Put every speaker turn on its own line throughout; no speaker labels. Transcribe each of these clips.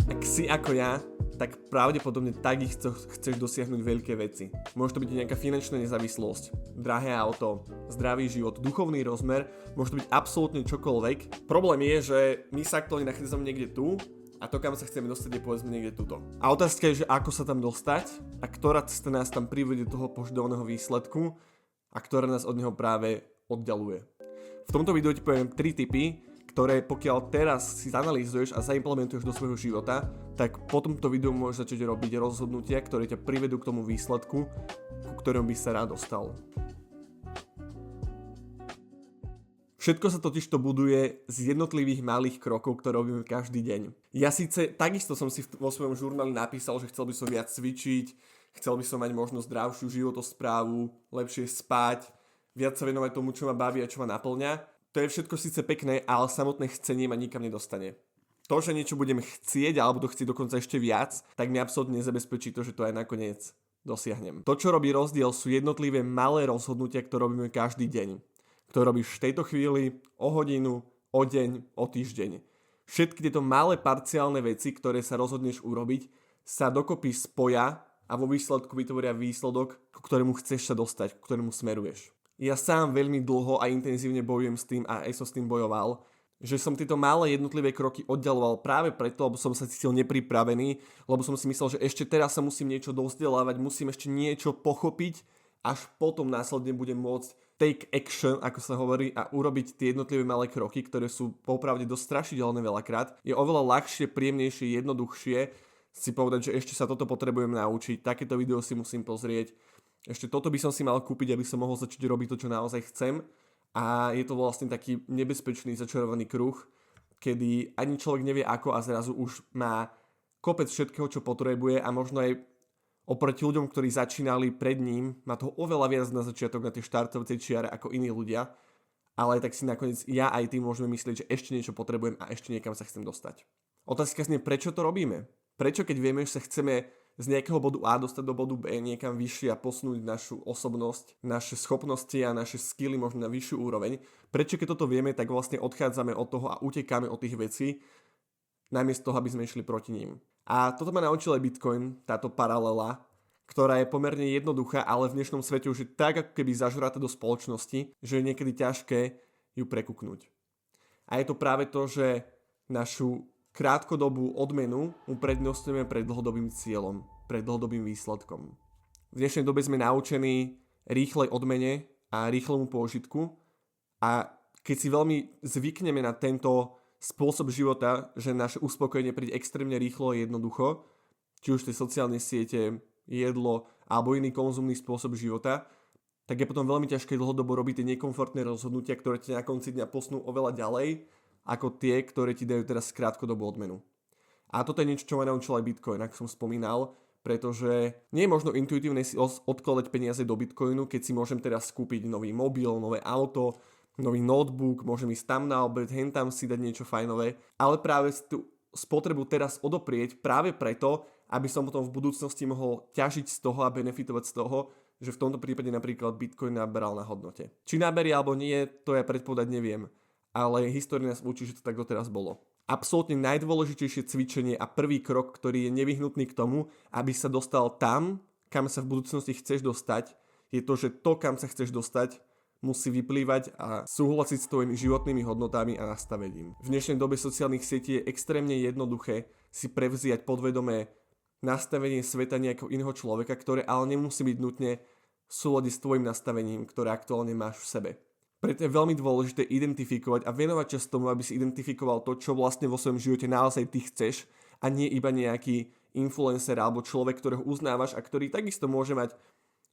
Ak si ako ja, tak pravdepodobne takisto chceš dosiahnuť veľké veci. Môže to byť nejaká finančná nezávislosť, drahé auto, zdravý život, duchovný rozmer, môže to byť absolútne čokoľvek. Problém je, že my sa aktuálne nachádzame niekde tu a to, kam sa chceme dostať, je povedzme niekde tuto. A otázka je, že ako sa tam dostať a ktorá cesta nás tam privedie do toho požadovaného výsledku a ktorá nás od neho práve oddialuje. V tomto videu ti poviem 3 tipy, ktoré pokiaľ teraz si zanalýzuješ a zaimplementuješ do svojho života, tak po tomto videu môžeš začať robiť rozhodnutia, ktoré ťa privedú k tomu výsledku, ku ktorému by sa rád dostal. Všetko sa totižto buduje z jednotlivých malých krokov, ktoré robíme každý deň. Ja síce takisto som si vo svojom žurnáli napísal, že chcel by som viac cvičiť, chcel by som mať možno zdravšiu životosprávu, lepšie spať, viac sa venovať tomu, čo ma baví a čo ma naplňa. To je všetko síce pekné, ale samotné chcenie ma nikam nedostane. To, že niečo budem chcieť alebo to chcieť dokonca ešte viac, tak mi absolútne nezabezpečí to, že to aj nakoniec dosiahnem. To, čo robí rozdiel, sú jednotlivé malé rozhodnutia, ktoré robíme každý deň. Ktoré robíš v tejto chvíli, o hodinu, o deň, o týždeň. Všetky tieto malé parciálne veci, ktoré sa rozhodneš urobiť, sa dokopy spoja a vo výsledku vytvoria výsledok, ku ktorému chceš sa dostať, ku ktorému smeruješ. Ja sám veľmi dlho a intenzívne bojujem s tým a aj som s tým bojoval, že som tieto malé jednotlivé kroky oddialoval práve preto, lebo som sa cítil nepripravený, lebo som si myslel, že ešte teraz sa musím niečo dozdelávať, musím ešte niečo pochopiť, až potom následne budem môcť take action, ako sa hovorí, a urobiť tie jednotlivé malé kroky, ktoré sú popravde dosť strašidelné veľakrát. Je oveľa ľahšie, príjemnejšie, jednoduchšie si povedať, že ešte sa toto potrebujem naučiť, takéto video si musím pozrieť. Ešte toto by som si mal kúpiť, aby som mohol začať robiť to, čo naozaj chcem. A je to vlastne taký nebezpečný začarovaný kruh, kedy ani človek nevie ako a zrazu už má kopec všetkého, čo potrebuje a možno aj oproti ľuďom, ktorí začínali pred ním, má toho oveľa viac na začiatok na tej štartovacej čiare ako iní ľudia. Ale tak si nakoniec ja aj ty môžeme myslieť, že ešte niečo potrebujem a ešte niekam sa chcem dostať. Otázka znie, prečo to robíme? Prečo, keď vieme, že sa chceme z nejakého bodu A dostať do bodu B niekam vyššie a posunúť našu osobnosť, naše schopnosti a naše skilly možno na vyššiu úroveň. Prečo keď toto vieme, tak vlastne odchádzame od toho a utekáme od tých vecí, namiesto toho, aby sme išli proti ním. A toto ma naučil aj Bitcoin, táto paralela, ktorá je pomerne jednoduchá, ale v dnešnom svete už je tak ako keby zažratá do spoločnosti, že je niekedy ťažké ju prekuknúť. A je to práve to, že našu krátkodobú odmenu uprednostňujeme pred dlhodobým cieľom, pred dlhodobým výsledkom. V dnešnej dobe sme naučení rýchlej odmene a rýchlemu pôžitku a keď si veľmi zvykneme na tento spôsob života, že naše uspokojenie príde extrémne rýchlo a jednoducho, či už tie sociálne siete, jedlo alebo iný konzumný spôsob života, tak je potom veľmi ťažké dlhodobo robiť tie nekomfortné rozhodnutia, ktoré ťa na konci dňa posunú oveľa ďalej, ako tie, ktoré ti dajú teraz krátkodobú odmenu. A toto je niečo, čo ma naučil aj Bitcoin, ako som spomínal, pretože nie je možno intuitívne si odkladať peniaze do Bitcoinu, keď si môžem teraz kúpiť nový mobil, nové auto, nový notebook, môžem ísť tam na obed, hen tam si dať niečo fajnové, ale práve tú spotrebu teraz odoprieť práve preto, aby som potom v budúcnosti mohol ťažiť z toho a benefitovať z toho, že v tomto prípade napríklad Bitcoin naberal na hodnote. Či naberie alebo nie, to ja predpovedať neviem. Ale história nás učí, že to tak doteraz bolo. Absolútne najdôležitejšie cvičenie a prvý krok, ktorý je nevyhnutný k tomu, aby sa dostal tam, kam sa v budúcnosti chceš dostať, je to, že to, kam sa chceš dostať, musí vyplývať a súhlasiť s tvojimi životnými hodnotami a nastavením. V dnešnej dobe sociálnych sietí je extrémne jednoduché si prevziať podvedomé nastavenie sveta nejakého iného človeka, ktoré ale nemusí byť nutne v súlade s tvojim nastavením, ktoré aktuálne máš v sebe. Preto je veľmi dôležité identifikovať a venovať čas tomu, aby si identifikoval to, čo vlastne vo svojom živote naozaj ty chceš a nie iba nejaký influencer alebo človek, ktorého uznávaš a ktorý takisto môže mať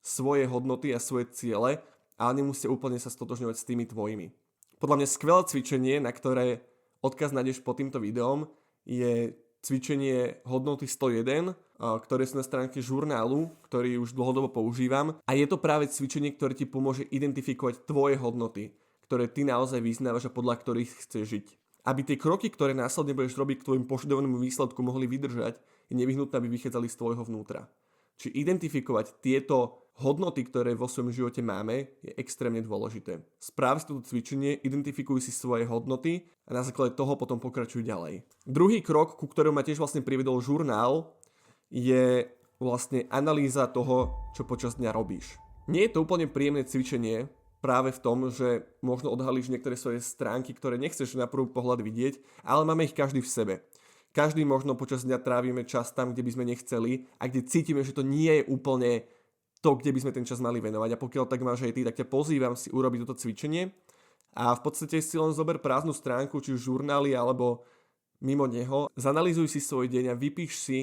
svoje hodnoty a svoje ciele, ale nemusí úplne sa stotožňovať s tými tvojimi. Podľa mňa skvelé cvičenie, na ktoré odkaz nájdeš pod týmto videom, je cvičenie hodnoty 101, ktoré sú na stránke žurnálu, ktorý už dlhodobo používam. A je to práve cvičenie, ktoré ti pomôže identifikovať tvoje hodnoty, ktoré ty naozaj vyznávaš a podľa ktorých chceš žiť. Aby tie kroky, ktoré následne budeš robiť k tvojmu požadovanému výsledku mohli vydržať, je nevyhnutné, aby vychádzali z tvojho vnútra. Či identifikovať tieto hodnoty, ktoré vo svojom živote máme, je extrémne dôležité. Správ si toto cvičenie, identifikuj si svoje hodnoty a na základe toho potom pokračuj ďalej. Druhý krok, ku ktorému ma tiež vlastne privedol žurnál, je vlastne analýza toho, čo počas dňa robíš. Nie je to úplne príjemné cvičenie, práve v tom, že možno odhalíš niektoré svoje stránky, ktoré nechceš na prvý pohľad vidieť, ale máme ich každý v sebe. Každý možno počas dňa trávime čas tam, kde by sme nechceli a kde cítime, že to nie je úplne to, kde by sme ten čas mali venovať. A pokiaľ tak máš aj ty, tak ťa pozývam si urobiť toto cvičenie a v podstate si len zober prázdnu stránku, či už žurnály alebo mimo neho, zanalýzuj si svoj deň a vypíš si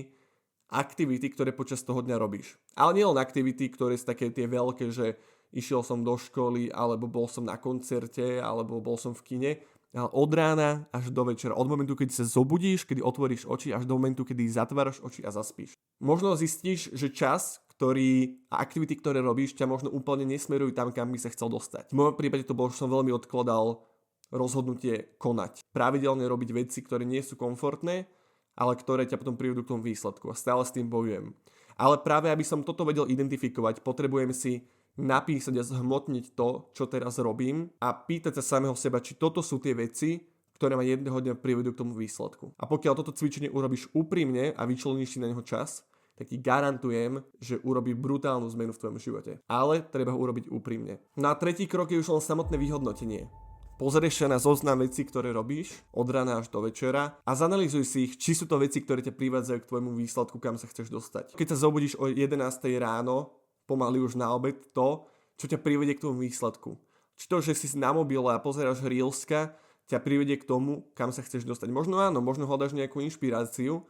aktivity, ktoré počas toho dňa robíš. Ale nie len aktivity, ktoré sú také tie veľké, že išiel som do školy, alebo bol som na koncerte, alebo bol som v kine, ale od rána až do večera, od momentu, kedy sa zobudíš, kedy otvoríš oči, až do momentu, kedy zatváraš oči a zaspíš. Možno zistíš, že čas, a aktivity, ktoré robíš, ťa možno úplne nesmerujú tam, kam by sa chcel dostať. V mojom prípade to bolo, že som veľmi odkladal rozhodnutie konať. Pravidelne robiť veci, ktoré nie sú komfortné, ale ktoré ťa potom privedú k tomu výsledku. A stále s tým bojujem. Ale práve aby som toto vedel identifikovať, potrebujem si napísať a zhmotniť to, čo teraz robím a pýtať sa samého seba, či toto sú tie veci, ktoré ma jedného dňa privedú k tomu výsledku. A pokiaľ toto cvičenie urobíš úprimne a vyčleníš si na neho čas, tak ti garantujem, že urobí brutálnu zmenu v tvojom živote. Ale treba ho urobiť úprimne. No a tretí krok je už len samotné vyhodnotenie. Pozrieš sa na zoznam vecí, ktoré robíš od rána až do večera a zanalýzuj si ich, či sú to veci, ktoré ťa privádzajú k tvojmu výsledku, kam sa chceš dostať. Keď sa zobudíš o 11 ráno, pomaly už na obed, to, čo ťa privedie k tomu výsledku. Či to, že si na mobile a pozeráš reelska, ťa privedie k tomu, kam sa chceš dostať. Možno áno, možno hľadáš nejakú inšpiráciu,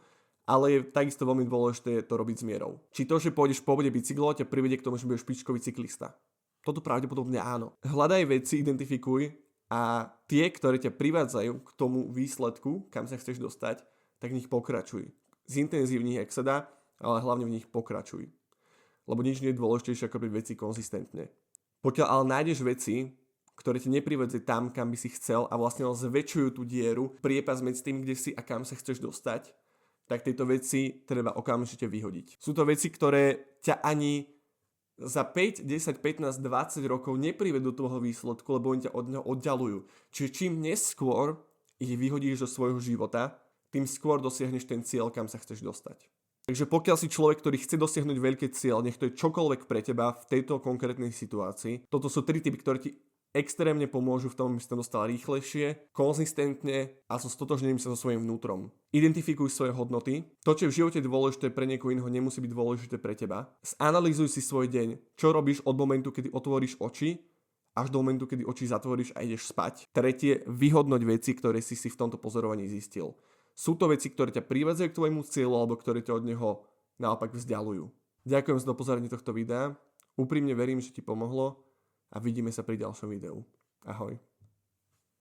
ale je takisto veľmi dôležité to robiť s mierou. Či to, že pôjdeš po vode bicyklo, ťa privedie k tomu, že budeš špičkový cyklista. Toto pravdepodobne áno. Hľadaj veci, identifikuj a tie, ktoré ťa privádzajú k tomu výsledku, kam sa chceš dostať, tak v nich pokračuj. Zintenzívni ich, ak sa dá, ale hlavne v nich pokračuj. Lebo nič nie je dôležitejšie ako robiť veci konzistentne. Pokiaľ ale nájdeš veci, ktoré ti neprivádzajú tam, kam by si chcel a vlastne zväčšujú tú dieru, priepas medzi tým, kde si a kam sa chceš dostať, tak tieto veci treba okamžite vyhodiť. Sú to veci, ktoré ťa ani za 5, 10, 15, 20 rokov neprivedú do toho výsledku, lebo oni ťa od neho oddalujú. Čiže čím neskôr ich vyhodíš do svojho života, tým skôr dosiahneš ten cieľ, kam sa chceš dostať. Takže pokiaľ si človek, ktorý chce dosiahnuť veľký cieľ, nech to je čokoľvek pre teba v tejto konkrétnej situácii, toto sú 3 typy, ktoré ti extrémne pomôžu v tom, aby si to dostal rýchlejšie, konzistentne a so stotožnením sa so svojím vnútrom. Identifikuj svoje hodnoty. To, čo je v živote dôležité pre niekoho iného, nemusí byť dôležité pre teba. Zanalýzuj si svoj deň. Čo robíš od momentu, kedy otvoríš oči, až do momentu, kedy oči zatvoríš a ideš spať. Tretie, vyhodnoť veci, ktoré si v tomto pozorovaní zistil. Sú to veci, ktoré ťa privádzajú k tvojmu cieľu alebo ktoré ťa od neho naopak vzdialujú. Ďakujem za pozorenie tohto videa. Úprimne verím, že ti pomohlo a vidíme sa pri ďalšom videu. Ahoj.